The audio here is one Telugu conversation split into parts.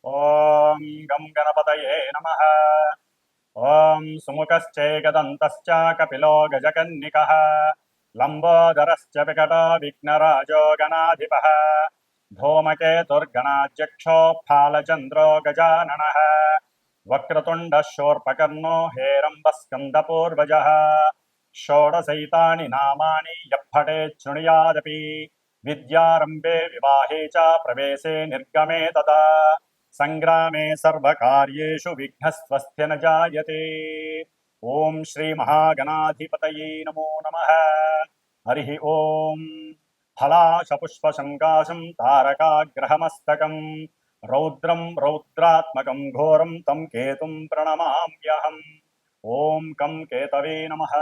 ఓం గం గణపతయే నమః. ఓం సుముఖశ్చైకదంతశ్చ కపిలో గజకన్నికః లంబోదరశ్చ వికటో విఘ్నరాజో గణాధిపః धूमकेतुर्गणाध्यक्षो फालचन्द्रो गजाननः वक्रतुण्डः शूर्पकर्णो हेरम्बस्कन्दपूर्वजः षोडशैतानि नामानि यः पठेत् शृणुयादपि विद्यारम्भे विवाहे च प्रवेशे निर्गमे तथा संग्रामे सर्वकार्येषु विघ्नस्वस्ति न जायते। ओम श्री महागणाधिपतये नमो नमः। हरि ओम। फलाशपुष्पशङ्काशं तारकाग्रहमस्तकं रौद्रं रौद्रात्मकं घोरं तं केतुं प्रणमाम्यहम्। ఓం కం కేతవే నమః.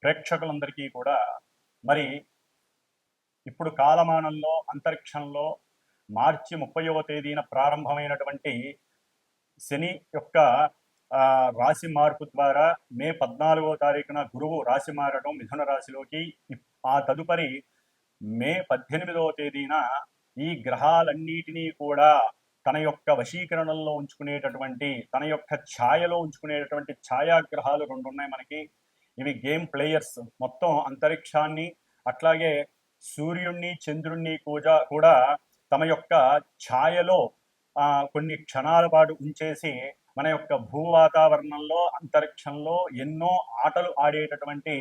ప్రేక్షకులందరికీ కూడా మరి ఇప్పుడు కాలమానంలో అంతరిక్షంలో మార్చి 30వ తేదీన ప్రారంభమైనటువంటి శని యొక్క రాశి మార్పు ద్వారా మే 14వ తారీఖున గురువు రాశి మారడం మిథున రాశిలోకి, ఆ తదుపరి మే 18వ తేదీన ఈ గ్రహాలన్నిటినీ కూడా తన యొక్క వశీకరణంలో ఉంచుకునేటటువంటి, తన యొక్క ఛాయలో ఉంచుకునేటటువంటి ఛాయాగ్రహాలు రెండు ఉన్నాయి మనకి. ఇవి గేమ్ ప్లేయర్స్. మొత్తం అంతరిక్షాన్ని అట్లాగే సూర్యుణ్ణి చంద్రుణ్ణి కూడా తమ యొక్క ఛాయలో కొన్ని క్షణాల పాటు ఉంచేసి మన యొక్క భూ వాతావరణంలో అంతరిక్షంలో ఎన్నో ఆటలు ఆడేటటువంటి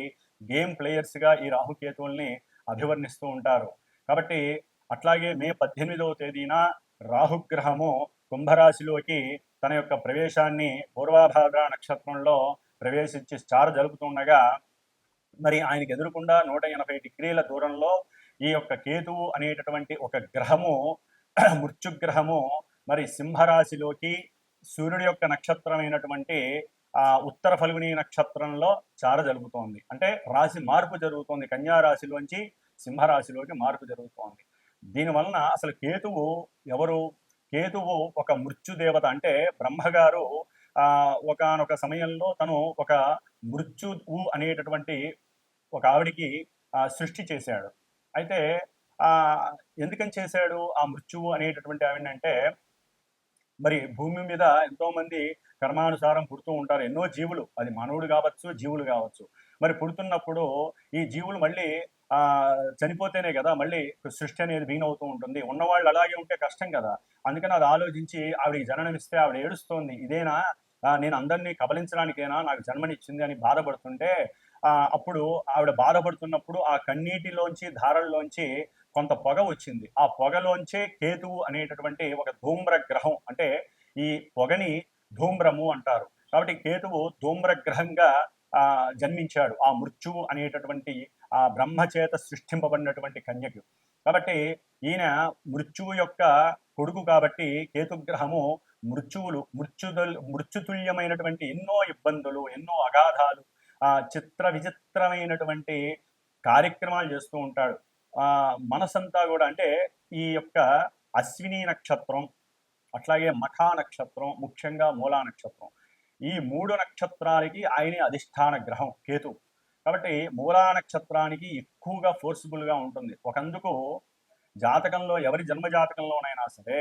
గేమ్ ప్లేయర్స్గా ఈ రాహుకేతువుల్ని అభివర్ణిస్తూ ఉంటారు. కాబట్టి అట్లాగే మే 18వ తేదీన రాహుగ్రహము కుంభరాశిలోకి తన యొక్క ప్రవేశాన్ని పూర్వాభాద్ర నక్షత్రంలో ప్రవేశించి స్టార్ జరుపుతుండగా, మరి ఆయనకి ఎదురుకుండా 180 డిగ్రీల దూరంలో ఈ యొక్క కేతువు అనేటటువంటి ఒక గ్రహము, మృత్యుగ్రహము, మరి సింహరాశిలోకి సూర్యుడి యొక్క నక్షత్రమైనటువంటి ఉత్తర ఫల్గుని నక్షత్రంలో చార జరుగుతోంది. అంటే రాశి మార్పు జరుగుతోంది. కన్యా రాశిలోంచి సింహరాశిలోకి మార్పు జరుగుతోంది. దీనివలన అసలు కేతువు ఎవరు? కేతువు ఒక మృత్యుదేవత. అంటే బ్రహ్మగారు ఒకనొక సమయంలో తను ఒక మృత్యువు అనేటటువంటి ఒక ఆవిడికి సృష్టి చేశాడు. అయితే ఎందుకని చేశాడు ఆ మృత్యువు అనేటటువంటి ఆవిడని అంటే, మరి భూమి మీద ఎంతో మంది కర్మానుసారం పుడుతూ ఉంటారు. ఎన్నో జీవులు, అది మానవుడు కావచ్చు, జీవులు కావచ్చు. మరి పుడుతున్నప్పుడు ఈ జీవులు మళ్ళీ చనిపోతేనే కదా మళ్ళీ సృష్టి అనేది వీణవుతూ ఉంటుంది. ఉన్నవాళ్ళు అలాగే ఉంటే కష్టం కదా. అందుకని అది ఆలోచించి ఆవిడకి జననమిస్తే ఆవిడ ఏడుస్తోంది, ఇదేనా నేను అందరినీ కబలించడానికేనా నాకు జన్మనిచ్చింది అని బాధపడుతుంటే, అప్పుడు ఆవిడ బాధపడుతున్నప్పుడు ఆ కన్నీటిలోంచి ధారల్లోంచి కొంత పొగ వచ్చింది. ఆ పొగలోంచే కేతువు అనేటటువంటి ఒక ధూమ్ర గ్రహం, అంటే ఈ పొగని ధూమ్రము అంటారు. కాబట్టి కేతువు ధూమ్ర గ్రహంగా జన్మించాడు ఆ మృత్యువు అనేటటువంటి ఆ బ్రహ్మచేత సృష్టింపబడినటువంటి కన్యకు. కాబట్టి ఈయన మృత్యువు యొక్క కొడుకు కాబట్టి కేతుగ్రహము మృత్యుతుల్యమైనటువంటి ఎన్నో ఇబ్బందులు, ఎన్నో అగాధాలు, చిత్ర విచిత్రమైనటువంటి కార్యక్రమాలు చేస్తూ ఉంటాడు. మనసంతా కూడా, అంటే ఈ యొక్క అశ్విని నక్షత్రం, అట్లాగే మఖా నక్షత్రం, ముఖ్యంగా మూలా నక్షత్రం, ఈ 3 నక్షత్రాలకి ఆయనే అధిష్టాన గ్రహం కేతు. కాబట్టి మూలా నక్షత్రానికి ఎక్కువగా ఫోర్స్ఫుల్గా ఉంటుంది. ఒకందుకు జాతకంలో ఎవరి జన్మజాతకంలోనైనా సరే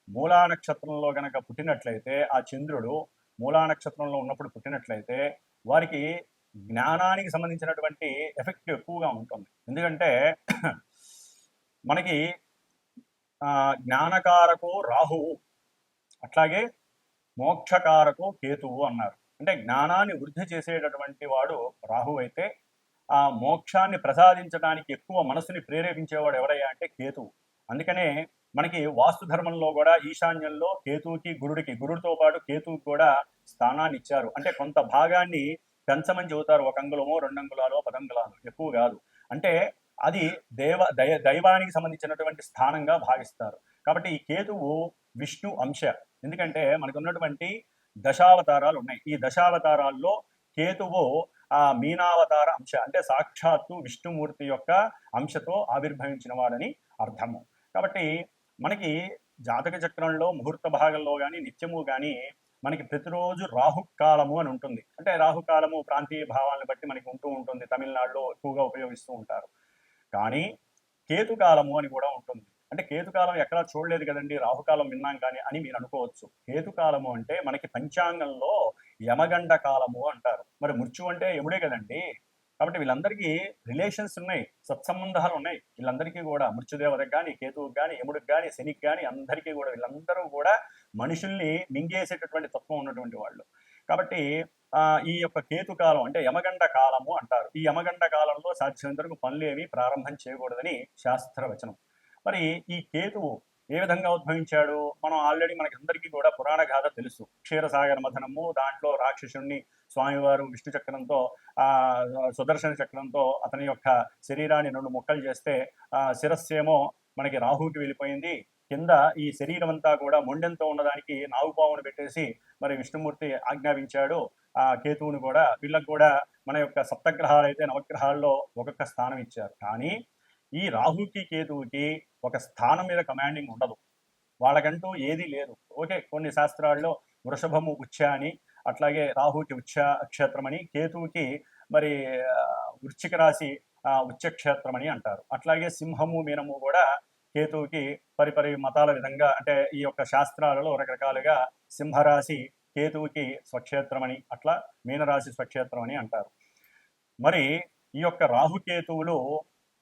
మూలా నక్షత్రంలో గనక పుట్టినట్లయితే, ఆ చంద్రుడు మూలా నక్షత్రంలో ఉన్నప్పుడు పుట్టినట్లయితే వారికి జ్ఞానానికి సంబంధించినటువంటి ఎఫెక్ట్ ఎక్కువగా ఉంటుంది. ఎందుకంటే మనకి జ్ఞానకారకు రాహువు, అట్లాగే మోక్షకారకు కేతువు అన్నారు. అంటే జ్ఞానాన్ని వృద్ధి చేసేటటువంటి వాడు రాహు అయితే, ఆ మోక్షాన్ని ప్రసాదించడానికి ఎక్కువ మనసుని ప్రేరేపించేవాడు ఎవరయ్యా అంటే కేతువు. అందుకనే మనకి వాస్తు ధర్మంలో కూడా ఈశాన్యంలో కేతువుకి గురుడితో పాటు కేతువుకి కూడా స్థానాన్ని ఇచ్చారు. అంటే కొంత భాగాన్ని పెంచమని చెబుతారు. 1 అంగుళమో 2 అంగుళాలో 10 అంగుళాలు, ఎక్కువ కాదు. అంటే అది దైవానికి సంబంధించినటువంటి స్థానంగా భావిస్తారు. కాబట్టి ఈ కేతువు విష్ణు అంశ. ఎందుకంటే మనకు ఉన్నటువంటి దశావతారాలు ఉన్నాయి. ఈ దశావతారాల్లో కేతువు ఆ మీనావతార అంశ, అంటే సాక్షాత్తు విష్ణుమూర్తి యొక్క అంశతో ఆవిర్భవించిన వాడని అర్థము. కాబట్టి మనకి జాతక చక్రంలో ముహూర్త భాగంలో కానీ నిత్యము కానీ మనకి ప్రతిరోజు రాహుకాలము అని ఉంటుంది. అంటే రాహుకాలము ప్రాంతీయ భావాలను బట్టి మనకి ఉంటూ ఉంటుంది. తమిళనాడులో ఎక్కువగా ఉపయోగిస్తూ ఉంటారు. కానీ కేతుకాలము అని కూడా ఉంటుంది. అంటే కేతుకాలం ఎక్కడా చూడలేదు కదండి, రాహుకాలం విన్నాం కానీ అని మీరు అనుకోవచ్చు. కేతుకాలము అంటే మనకి పంచాంగంలో యమగండ కాలము అంటారు. మరి మృత్యు అంటే యముడే కదండి. కాబట్టి వీళ్ళందరికీ రిలేషన్స్ ఉన్నాయి, సత్సంబంధాలు ఉన్నాయి. వీళ్ళందరికీ కూడా మృత్యుదేవతకు కానీ, కేతువుకి కానీ, యముడికి కానీ, శనికి కానీ అందరికీ కూడా వీళ్ళందరూ కూడా మనుషుల్ని మింగేసేటటువంటి తత్వం ఉన్నటువంటి వాళ్ళు. కాబట్టి ఈ యొక్క కేతుకాలం అంటే యమగండ కాలము అంటారు. ఈ యమగండ కాలంలో సాధ్యమైనంత వరకు పనులేమి ప్రారంభం చేయకూడదని శాస్త్రవచనం. మరి ఈ కేతువు ఏ విధంగా ఉద్భవించాడు? మనం ఆల్రెడీ మనకి అందరికీ కూడా పురాణ గాథ తెలుసు. క్షీరసాగర మథనము, దాంట్లో రాక్షసుణ్ణి స్వామివారు విష్ణు చక్రంతో సుదర్శన చక్రంతో అతని యొక్క శరీరాన్ని 2 ముక్కలు చేస్తే శిరస్సేమో మనకి రాహుకి వెళ్ళిపోయింది. కింద ఈ శరీరం అంతా కూడా మొండెంతో ఉన్నదానికి నాగుపావును పెట్టేసి మరి విష్ణుమూర్తి ఆజ్ఞాపించాడు ఆ కేతువుని కూడా. వీళ్ళకు కూడా మన యొక్క సప్తగ్రహాలు అయితే నవగ్రహాల్లో ఒక్కొక్క స్థానం ఇచ్చారు. కానీ ఈ రాహుకి కేతువుకి ఒక స్థానం మీద కమాండింగ్ ఉండదు, వాళ్ళకంటూ ఏదీ లేదు. ఓకే, కొన్ని శాస్త్రాల్లో వృషభము ఉచ్చ అని, అట్లాగే రాహుకి ఉచ్చ క్షేత్రం అని, కేతువుకి మరి వృశ్చిక రాశి ఉచ్చక్షేత్రం అని అంటారు. అట్లాగే సింహము మీనము కూడా కేతువుకి పరిపరి మతాల విధంగా అంటే ఈ యొక్క శాస్త్రాలలో రకరకాలుగా సింహరాశి కేతువుకి స్వక్షేత్రం అని, అట్లా మీనరాశి స్వక్షేత్రం అని అంటారు. మరి ఈ యొక్క రాహుకేతువులు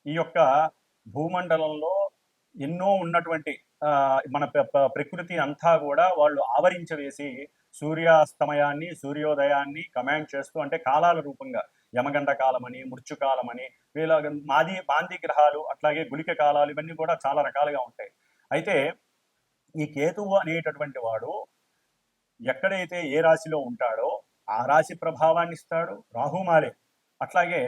ఈ యొక్క భూమండలంలో ఎన్నో ఉన్నటువంటి మన ప్రకృతి అంతా కూడా వాళ్ళు ఆవరించవేసి సూర్యాస్తమయాన్ని సూర్యోదయాన్ని కమాండ్ చేస్తూ, అంటే కాలాల రూపంగా యమగండ కాలమని, మృత్యుకాలమని, వీళ్ళ మాంది గ్రహాలు, అట్లాగే గుళిక కాలాలు, ఇవన్నీ కూడా చాలా రకాలుగా ఉంటాయి. అయితే ఈ కేతువు అనేటటువంటి వాడు ఎక్కడైతే ఏ రాశిలో ఉంటాడో ఆ రాశి ప్రభావాన్ని ఇస్తాడు, రాహుమాలే. అట్లాగే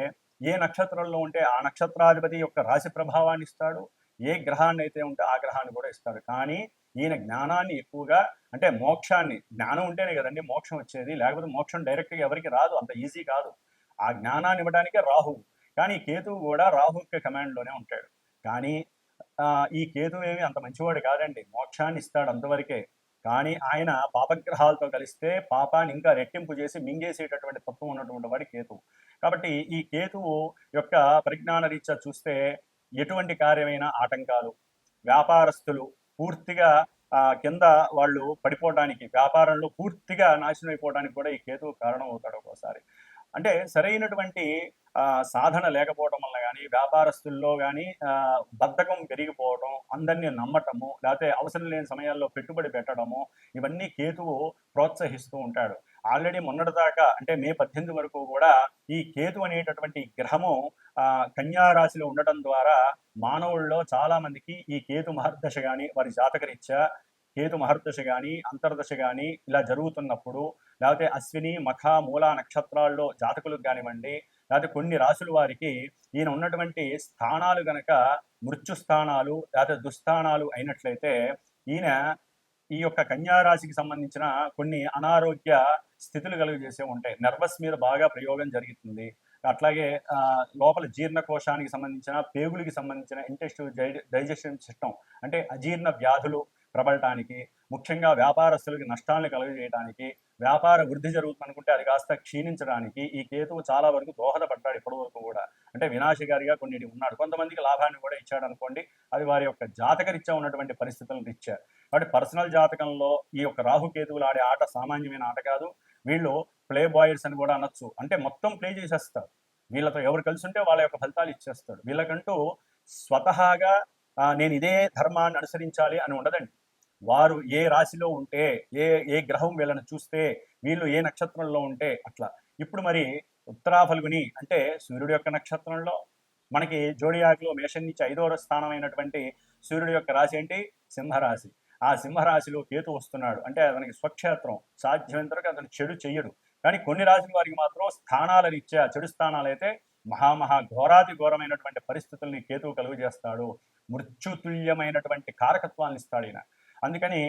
ఏ నక్షత్రంలో ఉంటే ఆ నక్షత్రాధిపతి యొక్క రాశి ప్రభావాన్ని ఇస్తాడు, ఏ గ్రహాన్ని అయితే ఉంటే ఆ గ్రహాన్ని కూడా ఇస్తాడు. కానీ ఈయన జ్ఞానాన్ని ఎక్కువగా, అంటే మోక్షాన్ని, జ్ఞానం ఉంటేనే కదండి మోక్షం వచ్చేది, లేకపోతే మోక్షం డైరెక్ట్గా ఎవరికి రాదు, అంత ఈజీ కాదు. ఆ జ్ఞానాన్ని ఇవ్వడానికే రాహువు. కానీ కేతువు కూడా రాహు యొక్క కమాండ్లోనే ఉంటాడు. కానీ ఈ కేతువు ఏమి అంత మంచివాడు కాదండి, మోక్షాన్ని ఇస్తాడు అంతవరకే. కానీ ఆయన పాపగ్రహాలతో కలిస్తే పాపాన్ని ఇంకా రెట్టింపు చేసి మింగేసేటటువంటి తత్వం ఉన్నటువంటి వాడి కేతువు. కాబట్టి ఈ కేతువు యొక్క పరిజ్ఞాన రీత్యా చూస్తే ఎటువంటి కార్యమైన ఆటంకాలు, వ్యాపారస్తులు పూర్తిగా కింద వాళ్ళు పడిపోవడానికి, వ్యాపారంలో పూర్తిగా నాశనం అయిపోవడానికి కూడా ఈ కేతువు కారణం అవుతాడు ఒక్కోసారి. అంటే సరైనటువంటి సాధన లేకపోవడం వల్ల కానీ, వ్యాపారస్తుల్లో కానీ బద్ధకం పెరిగిపోవడం, అందరినీ నమ్మటము, లేకపోతే అవసరం లేని సమయాల్లో పెట్టుబడి పెట్టడము, ఇవన్నీ కేతువు ప్రోత్సహిస్తూ ఉంటాడు. ఆల్రెడీ మొన్నటిదాకా అంటే మే 18 వరకు కూడా ఈ కేతు అనేటటువంటి గ్రహము కన్యారాశిలో ఉండటం ద్వారా మానవుల్లో చాలా మందికి ఈ కేతు మహర్దశ కానీ, వారి జాతకరీత్యా కేతు మహర్దశ కానీ, అంతర్దశ కానీ ఇలా జరుగుతున్నప్పుడు, లేకపోతే అశ్విని మఖ మూల నక్షత్రాల్లో జాతకులకు కానివ్వండి, లేకపోతే కొన్ని రాశుల వారికి ఈయన ఉన్నటువంటి స్థానాలు గనక మృత్యు స్థానాలు లేకపోతే దుస్థానాలు అయినట్లయితే ఈయన ఈ యొక్క కన్యారాశికి సంబంధించిన కొన్ని అనారోగ్య స్థితులు కలుగజేసే ఉంటాయి. నర్వస్ మీద బాగా ప్రయోగం జరుగుతుంది. అట్లాగే లోపల జీర్ణకోశానికి సంబంధించిన, పేగులకి సంబంధించిన ఇంటెస్టివ్ డైజెషన్ సిస్టమ్ అంటే అజీర్ణ వ్యాధులు ప్రబలటానికి, ముఖ్యంగా వ్యాపారస్తులకి నష్టాలను కలుగజేయడానికి, వ్యాపార వృద్ధి జరుగుతుందనుకుంటే అది కాస్త క్షీణించడానికి ఈ కేతువు చాలా వరకు దోహదపడ్డాడు ఇప్పటి వరకు కూడా. అంటే వినాశకారిగా కొన్నిటి ఉన్నాడు. కొంతమందికి లాభాన్ని కూడా ఇచ్చాడు అనుకోండి, అది వారి యొక్క జాతకరీత్యా ఉన్నటువంటి పరిస్థితులను ఇచ్చారు. కాబట్టి పర్సనల్ జాతకంలో ఈ యొక్క రాహుకేతువులు ఆడే ఆట సామాన్యమైన ఆట కాదు. వీళ్ళు ప్లే బాయర్స్ అని కూడా అనొచ్చు. అంటే మొత్తం ప్లే చేసేస్తారు. వీళ్ళతో ఎవరు కలిసి ఉంటే వాళ్ళ యొక్క ఫలితాలు ఇచ్చేస్తాడు. వీళ్ళకంటూ స్వతహాగా నేను ఇదే ధర్మాన్ని అనుసరించాలి అని ఉండదండి. వారు ఏ రాశిలో ఉంటే, ఏ గ్రహం వీళ్ళని చూస్తే, వీళ్ళు ఏ నక్షత్రంలో ఉంటే అట్లా. ఇప్పుడు మరి ఉత్తరాఫల్గుని అంటే సూర్యుడి యొక్క నక్షత్రంలో మనకి జోడియాక్లో మేషం నుంచి 5వ స్థానం అయినటువంటి సూర్యుడి యొక్క రాశి ఏంటి? సింహరాశి. ఆ సింహరాశిలో కేతు వస్తున్నాడు అంటే అతనికి స్వక్షేత్రం. సాధ్యమైనంత వరకు అతను చెడు చెయ్యడు. కానీ కొన్ని రాశుల వారికి మాత్రం స్థానాల రీత్యా చెడు స్థానాలైతే ఘోరాతి ఘోరమైనటువంటి పరిస్థితుల్ని కేతువు కలుగు చేస్తాడు. మృత్యుతుల్యమైనటువంటి కారకత్వాన్ని ఇస్తాడు ఈయన. అందుకని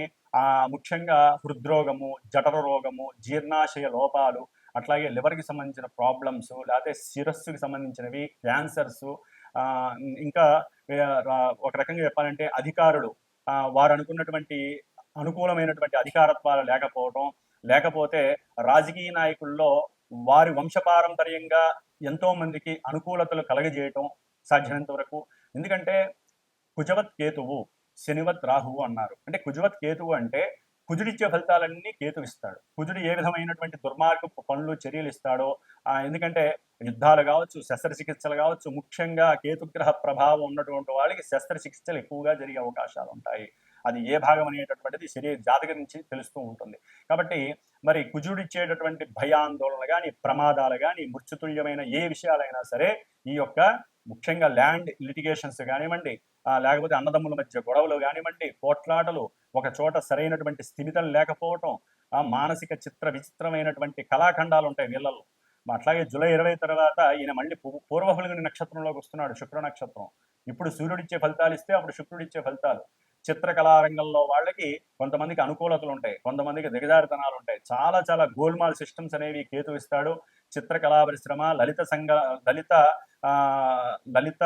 ముఖ్యంగా హృద్రోగము, జఠర రోగము, జీర్ణాశయ లోపాలు, అట్లాగే లివర్కి సంబంధించిన ప్రాబ్లమ్స్, లేకపోతే శిరస్సుకి సంబంధించినవి, క్యాన్సర్స్, ఇంకా ఒక రకంగా చెప్పాలంటే అధికారులు వారు అనుకున్నటువంటి అనుకూలమైనటువంటి అధికారత్వాలు లేకపోవడం, లేకపోతే రాజకీయ నాయకుల్లో వారి వంశపారంపర్యంగా ఎంతో మందికి అనుకూలతలు కలగజేయటం సాధ్యమైనంత వరకు. ఎందుకంటే కుజవత్ కేతువు శనివత్ రాహువు అన్నారు. అంటే కుజవత్ కేతువు అంటే కుజుడిచ్చే ఫలితాలన్నీ కేతు ఇస్తాడు. కుజుడు ఏ విధమైనటువంటి దుర్మార్గపు పనులు చర్యలు ఇస్తాడో, ఎందుకంటే యుద్ధాలు కావచ్చు, శస్త్రచికిత్సలు కావచ్చు, ముఖ్యంగా కేతుగ్రహ ప్రభావం ఉన్నటువంటి వాళ్ళకి శస్త్రచికిత్సలు ఎక్కువగా జరిగే అవకాశాలు ఉంటాయి. అది ఏ భాగం అనేటటువంటిది శరీర జాతక నుంచి తెలుస్తూ ఉంటుంది. కాబట్టి మరి కుజుడిచ్చేటటువంటి భయాందోళన కానీ, ప్రమాదాలు కానీ, మృత్యుతుల్యమైన ఏ విషయాలైనా సరే ఈ యొక్క ముఖ్యంగా ల్యాండ్ లిటిగేషన్స్ కానివ్వండి, లేకపోతే అన్నదమ్ముల మధ్య గొడవలు కానివ్వండి, పోట్లాటలు, ఒక చోట సరైనటువంటి స్థిమితం లేకపోవటం, మానసిక చిత్ర విచిత్రమైనటువంటి కళాఖండాలు ఉంటాయి వీళ్ళల్లో. అట్లాగే జూలై 20 తర్వాత ఈయన మళ్ళీ పూర్వఫల్గుని నక్షత్రంలోకి వస్తున్నాడు, శుక్ర నక్షత్రం. ఇప్పుడు సూర్యుడిచ్చే ఫలితాలు ఇస్తే అప్పుడు శుక్రుడిచ్చే ఫలితాలు. చిత్రకళారంగంలో వాళ్ళకి కొంతమందికి అనుకూలతలు ఉంటాయి, కొంతమందికి దిగజారితనాలు ఉంటాయి. చాలా చాలా గోల్మాల్ సిస్టమ్స్ అనేవి కేతు ఇస్తాడు. చిత్రకళా పరిశ్రమ, లలిత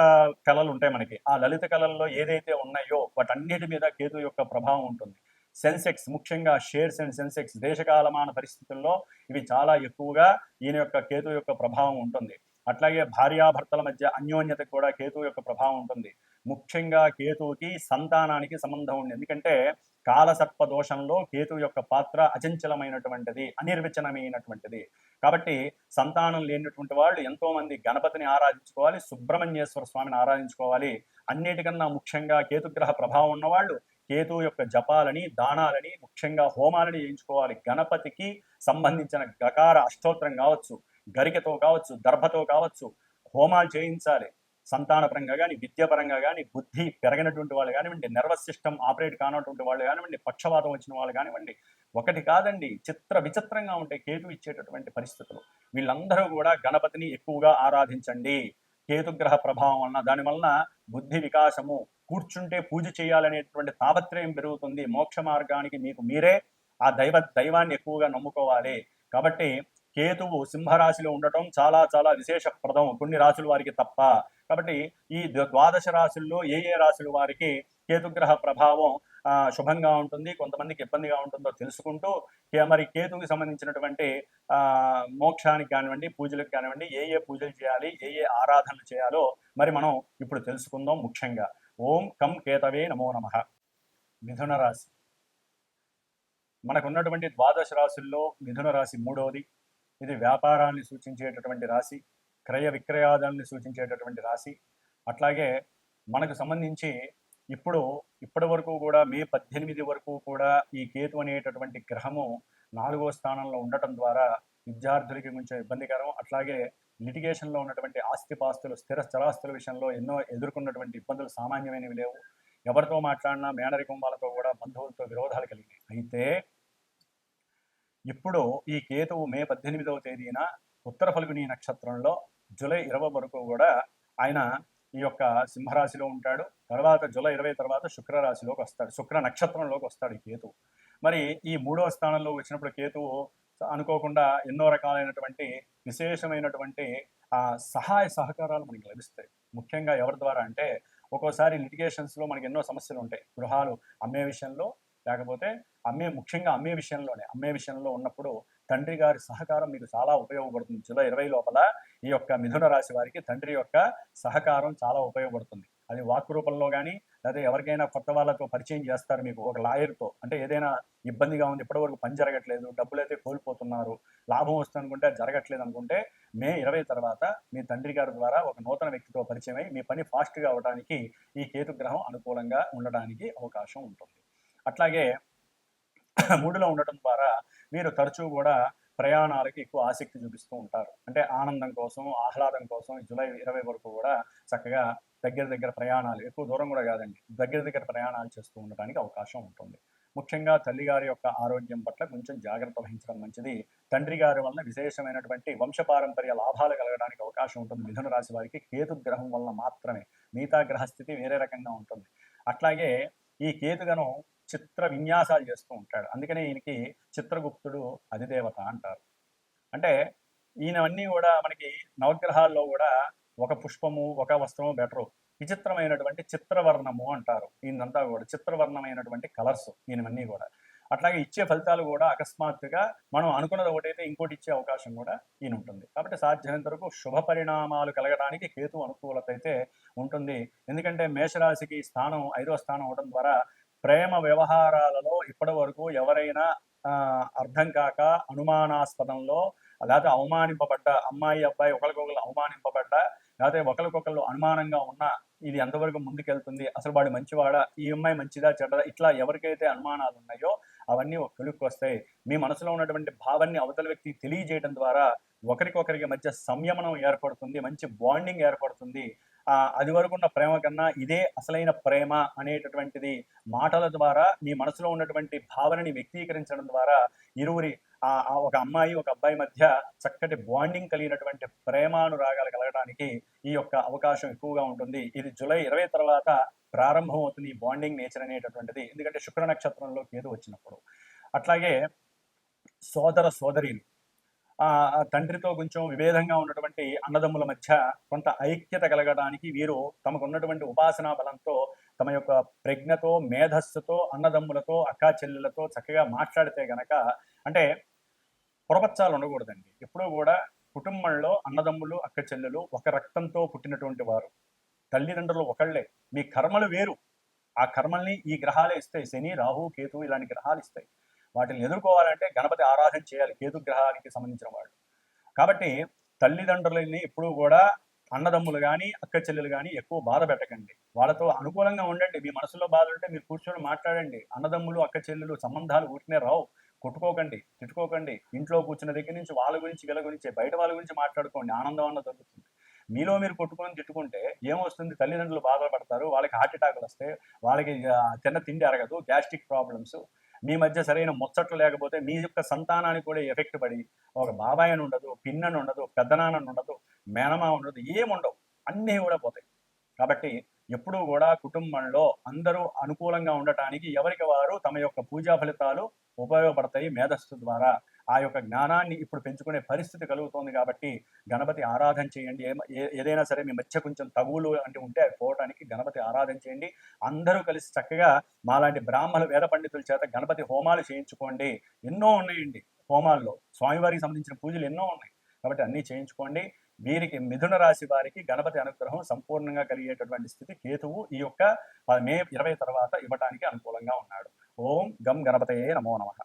కళలు ఉంటాయి మనకి. ఆ లలిత కళల్లో ఏదైతే ఉన్నాయో వాటన్నిటి మీద కేతు యొక్క ప్రభావం ఉంటుంది. సెన్సెక్స్, ముఖ్యంగా షేర్స్ అండ్ సెన్సెక్స్ దేశకాలమాన పరిస్థితుల్లో ఇవి చాలా ఎక్కువగా ఈయన యొక్క కేతు యొక్క ప్రభావం ఉంటుంది. అట్లాగే భార్యాభర్తల మధ్య అన్యోన్యతకు కూడా కేతు యొక్క ప్రభావం ఉంటుంది. ముఖ్యంగా కేతువుకి సంతానానికి సంబంధం ఉంది. ఎందుకంటే కాలసర్ప దోషంలో కేతు యొక్క పాత్ర అచంచలమైనటువంటిది, అనిర్వచనమైనటువంటిది. కాబట్టి సంతానం లేనటువంటి వాళ్ళు ఎంతో మంది గణపతిని ఆరాధించుకోవాలి, సుబ్రహ్మణ్యేశ్వర స్వామిని ఆరాధించుకోవాలి. అన్నిటికన్నా ముఖ్యంగా కేతుగ్రహ ప్రభావం ఉన్నవాళ్ళు కేతు యొక్క జపాలని, దానాలని, ముఖ్యంగా హోమాలని చేయించుకోవాలి. గణపతికి సంబంధించిన గకార అష్టోత్తరం కావచ్చు, గరికతో కావచ్చు, దర్భతో కావచ్చు హోమాలు చేయించాలి. సంతానపరంగా కానీ, విద్యాపరంగా కానీ, బుద్ధి పెరగినటువంటి వాళ్ళు కానివ్వండి, నర్వస్ సిస్టమ్ ఆపరేట్ కానటువంటి వాళ్ళు కానివ్వండి, పక్షవాతం వచ్చిన వాళ్ళు కానివ్వండి, ఒకటి కాదండి, చిత్ర విచిత్రంగా ఉంటాయి కేతు ఇచ్చేటటువంటి పరిస్థితులు. వీళ్ళందరూ కూడా గణపతిని ఎక్కువగా ఆరాధించండి. కేతుగ్రహ ప్రభావం వలన, దానివలన బుద్ధి వికాసము, కూర్చుంటే పూజ చేయాలనేటువంటి తాపత్రయం పెరుగుతుంది. మోక్ష మార్గానికి మీకు మీరే ఆ దైవాన్ని ఎక్కువగా నమ్ముకోవాలి. కాబట్టి కేతువు సింహరాశిలో ఉండటం చాలా చాలా విశేషప్రదం, కొన్ని రాశుల వారికి తప్ప. కాబట్టి ఈ ద్వాదశ రాశుల్లో ఏ రాశుల వారికి కేతుగ్రహ ప్రభావం శుభంగా ఉంటుంది, కొంతమందికి ఇబ్బందిగా ఉంటుందో తెలుసుకుంటూ, మరి కేతువుకి సంబంధించినటువంటి మోక్షానికి కానివ్వండి, పూజలకు కానివ్వండి, ఏ పూజలు చేయాలి, ఏ ఆరాధనలు చేయాలో మరి మనం ఇప్పుడు తెలుసుకుందాం. ముఖ్యంగా ఓం కం కేతవే నమో నమః. మిథున రాశి మనకున్నటువంటి ద్వాదశ రాశుల్లో మిథున రాశి మూడవది. ఇది వ్యాపారాన్ని సూచించేటటువంటి రాశి, క్రయ విక్రయాదాన్ని సూచించేటటువంటి రాశి. అట్లాగే మనకు సంబంధించి ఇప్పటి వరకు కూడా మే 18 వరకు కూడా ఈ కేతు అనేటటువంటి గ్రహము 4వ స్థానంలో ఉండటం ద్వారా విద్యార్థులకి కొంచెం ఇబ్బందికరం. అట్లాగే లిటిగేషన్లో ఉన్నటువంటి ఆస్తిపాస్తులు, స్థిర స్థిరాస్తుల విషయంలో ఎన్నో ఎదుర్కొన్నటువంటి ఇబ్బందులు సామాన్యమైనవి లేవు. ఎవరితో మాట్లాడినా మేనరికం వాళ్ళతో కూడా బంధువులతో విరోధాలు కలిగినాయి. అయితే ఇప్పుడు ఈ కేతువు మే 18వ తేదీన ఉత్తర ఫల్గుని నక్షత్రంలో జూలై 20 వరకు కూడా ఆయన ఈ యొక్క సింహరాశిలో ఉంటాడు. తర్వాత జూలై 20 తర్వాత శుక్ర రాశిలోకి వస్తాడు, శుక్ర నక్షత్రంలోకి వస్తాడు ఈ కేతువు. మరి ఈ 3వ స్థానంలో వచ్చినప్పుడు కేతువు అనుకోకుండా ఎన్నో రకాలైనటువంటి విశేషమైనటువంటి సహాయ సహకారాలు మనకి లభిస్తాయి. ముఖ్యంగా ఎవరి ద్వారా అంటే, ఒక్కోసారి లిటిగేషన్స్లో మనకి ఎన్నో సమస్యలు ఉంటాయి. గృహాలు అమ్మే విషయంలో, లేకపోతే ముఖ్యంగా అమ్మే విషయంలో ఉన్నప్పుడు తండ్రి గారి సహకారం మీకు చాలా ఉపయోగపడుతుంది. జూలై 20 లోపల ఈ యొక్క మిథున రాశి వారికి తండ్రి యొక్క సహకారం చాలా ఉపయోగపడుతుంది. అది వాక్ రూపంలో కానీ, లేదా ఎవరికైనా కొత్త వాళ్ళతో పరిచయం చేస్తారు మీకు, ఒక లాయర్తో. అంటే ఏదైనా ఇబ్బందిగా ఉంది, ఇప్పటివరకు పని జరగట్లేదు, డబ్బులైతే కోల్పోతున్నారు, లాభం వస్తుంది అనుకుంటే జరగట్లేదు అనుకుంటే, మే 20 తర్వాత మీ తండ్రి గారి ద్వారా ఒక నూతన వ్యక్తితో పరిచయం అయి మీ పని ఫాస్ట్గా అవడానికి ఈ కేతుగ్రహం అనుకూలంగా ఉండడానికి అవకాశం ఉంటుంది. అట్లాగే 3లో ఉండటం ద్వారా మీరు తరచూ కూడా ప్రయాణాలకి ఎక్కువ ఆసక్తి చూపిస్తూ ఉంటారు. అంటే ఆనందం కోసం, ఆహ్లాదం కోసం జూలై 20 వరకు కూడా చక్కగా దగ్గర ప్రయాణాలు, ఎక్కువ దూరం కూడా కాదండి, దగ్గర ప్రయాణాలు చేస్తూ ఉండడానికి అవకాశం ఉంటుంది. ముఖ్యంగా తల్లిగారి యొక్క ఆరోగ్యం పట్ల కొంచెం జాగ్రత్త వహించడం మంచిది. తండ్రి గారి వలన విశేషమైనటువంటి వంశపారంపర్య లాభాలు కలగడానికి అవకాశం ఉంటుంది మిథున రాశి వారికి, కేతు గ్రహం వలన మాత్రమే. మిగతా గ్రహస్థితి వేరే రకంగా ఉంటుంది. అట్లాగే ఈ కేతుగను చిత్ర విన్యాసాలు చేస్తూ ఉంటాడు. అందుకనే ఈయనకి చిత్రగుప్తుడు అధిదేవత అంటారు. అంటే ఈయనవన్నీ కూడా మనకి నవగ్రహాల్లో కూడా ఒక పుష్పము, ఒక వస్త్రము బెటరు. విచిత్రమైనటువంటి చిత్రవర్ణము అంటారు. ఈయనంతా కూడా చిత్రవర్ణమైనటువంటి కలర్స్ ఈయనవన్నీ కూడా. అట్లాగే ఇచ్చే ఫలితాలు కూడా అకస్మాత్తుగా మనం అనుకున్నది ఒకటైతే ఇంకోటి ఇచ్చే అవకాశం కూడా ఈయన ఉంటుంది. కాబట్టి సాధ్యమైనంత వరకు శుభ పరిణామాలు కలగడానికి కేతు అనుకూలత అయితే ఉంటుంది. ఎందుకంటే మేషరాశికి స్థానం 5వ స్థానం అవడం ద్వారా ప్రేమ వ్యవహారాలలో ఇప్పటి వరకు ఎవరైనా అర్థం కాక అనుమానాస్పదంలో లేకపోతే అవమానింపబడ్డ అమ్మాయి అబ్బాయి ఒకరికొకరు అవమానింపబడ్డ లేకపోతే ఒకరికొకరు అనుమానంగా ఉన్న ఇది ఎంతవరకు ముందుకెళ్తుంది, అసలు వాడు మంచివాడా, ఈ అమ్మాయి మంచిదా చెడ్డదా, ఇట్లా ఎవరికైతే అనుమానాలు ఉన్నాయో అవన్నీ ఒక కొలుక్కు వస్తాయి. మీ మనసులో ఉన్నటువంటి భావాన్ని అవతల వ్యక్తికి తెలియజేయడం ద్వారా ఒకరికొకరికి మధ్య సంయమనం ఏర్పడుతుంది, మంచి బాండింగ్ ఏర్పడుతుంది. అది వరకు ఉన్న ప్రేమ కన్నా ఇదే అసలైన ప్రేమ అనేటటువంటిది మాటల ద్వారా మీ మనసులో ఉన్నటువంటి భావనని వ్యక్తీకరించడం ద్వారా ఇరువురి ఒక అమ్మాయి ఒక అబ్బాయి మధ్య చక్కటి బాండింగ్ కలిగినటువంటి ప్రేమానురాగాలు కలగడానికి ఈ యొక్క అవకాశం ఎక్కువగా ఉంటుంది. ఇది జూలై 20 తర్వాత ప్రారంభం అవుతుంది ఈ బాండింగ్ నేచర్ అనేటటువంటిది, ఎందుకంటే శుక్ర నక్షత్రంలో కేతు వచ్చినప్పుడు. అట్లాగే సోదర సోదరీలు తండ్రితో కొంచెం విభేదంగా ఉన్నటువంటి అన్నదమ్ముల మధ్య కొంత ఐక్యత కలగడానికి వీరు తమకు ఉన్నటువంటి ఉపాసనా బలంతో తమ యొక్క ప్రజ్ఞతో మేధస్సుతో అన్నదమ్ములతో అక్కా చెల్లెలతో చక్కగా మాట్లాడితే గనక, అంటే పొరపచ్చాలు ఉండకూడదండి. ఎప్పుడూ కూడా కుటుంబంలో అన్నదమ్ములు అక్క చెల్లెలు ఒక రక్తంతో పుట్టినటువంటి వారు, తల్లిదండ్రులు ఒకళ్లే. మీ కర్మలు వేరు, ఆ కర్మల్ని ఈ గ్రహాలే ఇస్తాయి. శని రాహు కేతు ఇలాంటి గ్రహాలు ఇస్తాయి. వాటిని ఎదుర్కోవాలంటే గణపతి ఆరాధన చేయాలి కేతు గ్రహానికి సంబంధించిన వాళ్ళు. కాబట్టి తల్లిదండ్రులని ఎప్పుడూ కూడా అన్నదమ్ములు కానీ అక్క చెల్లెలు కానీ ఎక్కువ బాధ పెట్టకండి, వాళ్ళతో అనుకూలంగా ఉండండి. మీ మనసులో బాధ ఉంటే మీరు కూర్చొని మాట్లాడండి. అన్నదమ్ములు అక్క చెల్లెలు సంబంధాలు ఊరికనే రావు. కొట్టుకోకండి, తిట్టుకోకండి. ఇంట్లో కూర్చున్న దగ్గర నుంచి వాళ్ళ గురించి వీళ్ళ గురించి బయట వాళ్ళ గురించి మాట్లాడుకోండి, ఆనందం అన్న దొరుకుతుంది. మీలో మీరు కొట్టుకొని తిట్టుకుంటే ఏమొస్తుంది, తల్లిదండ్రులు బాధపడతారు, వాళ్ళకి హార్ట్ అటాకులు వస్తాయి, వాళ్ళకి తిన్న తిండి అరగదు, గ్యాస్ట్రిక్ ప్రాబ్లమ్స్, మీ మధ్య సరైన ముచ్చట్లు లేకపోతే మీ యొక్క సంతానానికి కూడా ఎఫెక్ట్ పడి ఒక బాబాయ్ అని ఉండదు, పిన్నని ఉండదు, పెద్దనాన్నని ఉండదు, మేనమా ఉండదు, ఏముండవు, అన్నీ కూడా పోతాయి. కాబట్టి ఎప్పుడూ కూడా కుటుంబంలో అందరూ అనుకూలంగా ఉండటానికి ఎవరికి వారు తమ యొక్క పూజా ఫలితాలు ఉపయోగపడతాయి. మేధస్సు ద్వారా ఆ యొక్క జ్ఞానాన్ని ఇప్పుడు పెంచుకునే పరిస్థితి కలుగుతోంది. కాబట్టి గణపతి ఆరాధన చేయండి. ఏదైనా సరే మీ మధ్య కొంచెం తగువులు అంటే ఉంటే అవి పోవడానికి గణపతి ఆరాధన చేయండి. అందరూ కలిసి చక్కగా మాలాంటి బ్రాహ్మణ వేద పండితుల చేత గణపతి హోమాలు చేయించుకోండి. ఎన్నో ఉన్నాయండి హోమాల్లో, స్వామివారికి సంబంధించిన పూజలు ఎన్నో ఉన్నాయి. కాబట్టి అన్నీ చేయించుకోండి. వీరికి మిథున రాశి వారికి గణపతి అనుగ్రహం సంపూర్ణంగా కలిగేటటువంటి స్థితి కేతువు ఈ యొక్క మే 20 తర్వాత ఇవ్వటానికి అనుకూలంగా ఉన్నాడు. ఓం గం గణపతయే నమో నమః.